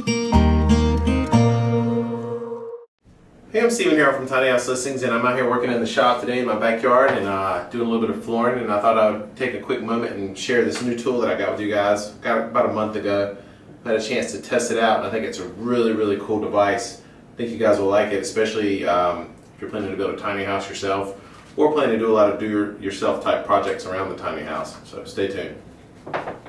Hey, I'm Steven here from Tiny House Listings, and I'm out here working in the shop today in my backyard and doing a little bit of flooring, and I thought I would take a quick moment and share this new tool that I got with you guys. Got it about a month ago. I had a chance to test it out, and I think it's a really cool device. I think you guys will like it, especially if you're planning to build a tiny house yourself or planning to do a lot of do-yourself type projects around the tiny house. So stay tuned.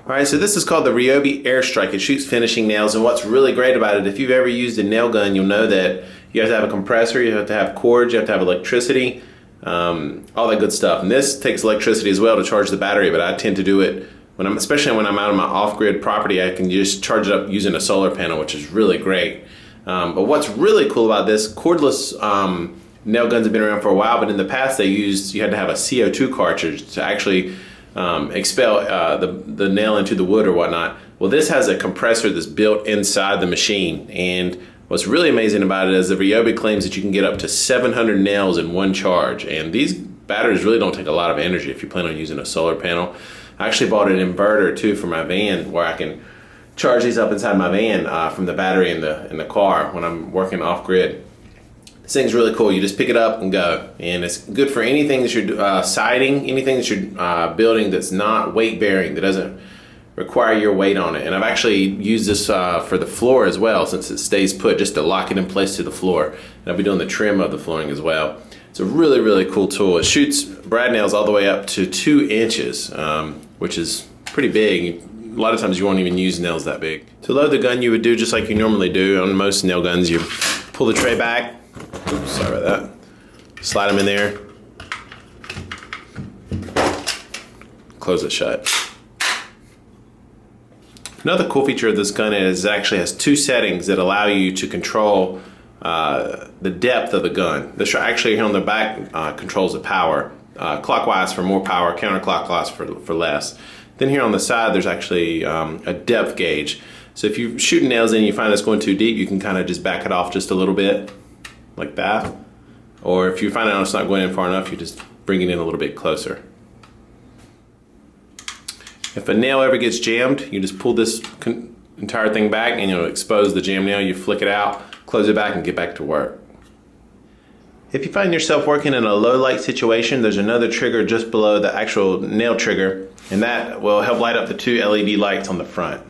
Alright, so this is called the Ryobi Airstrike. It shoots finishing nails, and what's really great about it, if you've ever used a nail gun, you'll know that you have to have a compressor, you have to have cords, you have to have electricity, all that good stuff. And this takes electricity as well to charge the battery, but I tend to do it especially when I'm out on my off-grid property. I can just charge it up using a solar panel, which is really great. But what's really cool about this, cordless nail guns have been around for a while, but in the past you had to have a CO2 cartridge to actually expel the nail into the wood or whatnot. Well, this has a compressor that's built inside the machine, and what's really amazing about it is the Ryobi claims that you can get up to 700 nails in one charge, and these batteries really don't take a lot of energy if you plan on using a solar panel. I actually bought an inverter too for my van where I can charge these up inside my van from the battery in the car when I'm working off-grid. This thing's really cool. You just pick it up and go, and it's good for anything that you're siding, anything that you're building that's not weight bearing, that doesn't require your weight on it. And I've actually used this for the floor as well, since it stays put, just to lock it in place to the floor. And I'll be doing the trim of the flooring as well. It's a really cool tool. It shoots brad nails all the way up to 2 inches, which is pretty big. A lot of times you won't even use nails that big. To load the gun, you would do just like you normally do on most nail guns. You pull the tray back. Oops, sorry about that. Slide them in there. Close it shut. Another cool feature of this gun is it actually has 2 settings that allow you to control the depth of the gun. This actually here on the back controls the power. Clockwise for more power, counterclockwise for less. Then here on the side there's actually a depth gauge. So if you're shooting nails in and you find it's going too deep, you can kind of just back it off just a little bit, like that. Or if you find out it's not going in far enough, you just bring it in a little bit closer. If a nail ever gets jammed, you just pull this entire thing back and you'll expose the jammed nail. You flick it out, close it back, and get back to work. If you find yourself working in a low light situation, there's another trigger just below the actual nail trigger, and that will help light up the 2 LED lights on the front.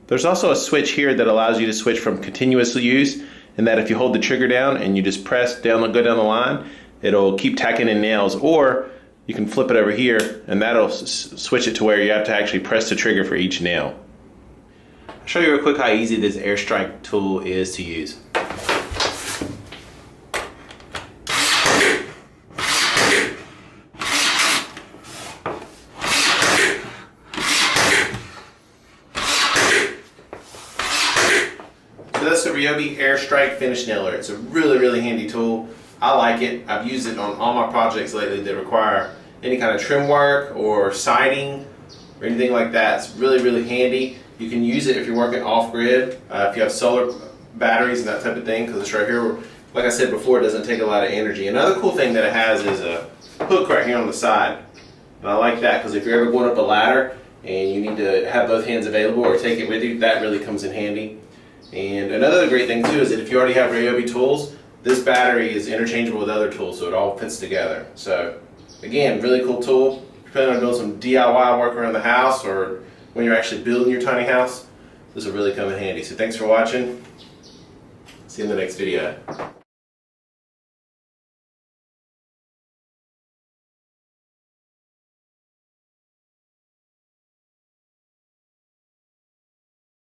There's also a switch here that allows you to switch from continuous use, and that if you hold the trigger down and you just press down, go down the line, it'll keep tacking in nails, or you can flip it over here and that'll switch it to where you have to actually press the trigger for each nail. I'll show you real quick how easy this Airstrike tool is to use. So that's the Ryobi Airstrike Finish Nailer. It's a really handy tool. I like it. I've used it on all my projects lately that require any kind of trim work or siding or anything like that. It's really handy. You can use it if you're working off-grid, if you have solar batteries and that type of thing, because it's right here. Like I said before, it doesn't take a lot of energy. Another cool thing that it has is a hook right here on the side. And I like that because if you're ever going up a ladder and you need to have both hands available or take it with you, that really comes in handy. And another great thing too is that if you already have Ryobi tools, this battery is interchangeable with other tools, so it all fits together. So again, really cool tool. If you're planning on doing some DIY work around the house or when you're actually building your tiny house, this will really come in handy. So thanks for watching. See you in the next video.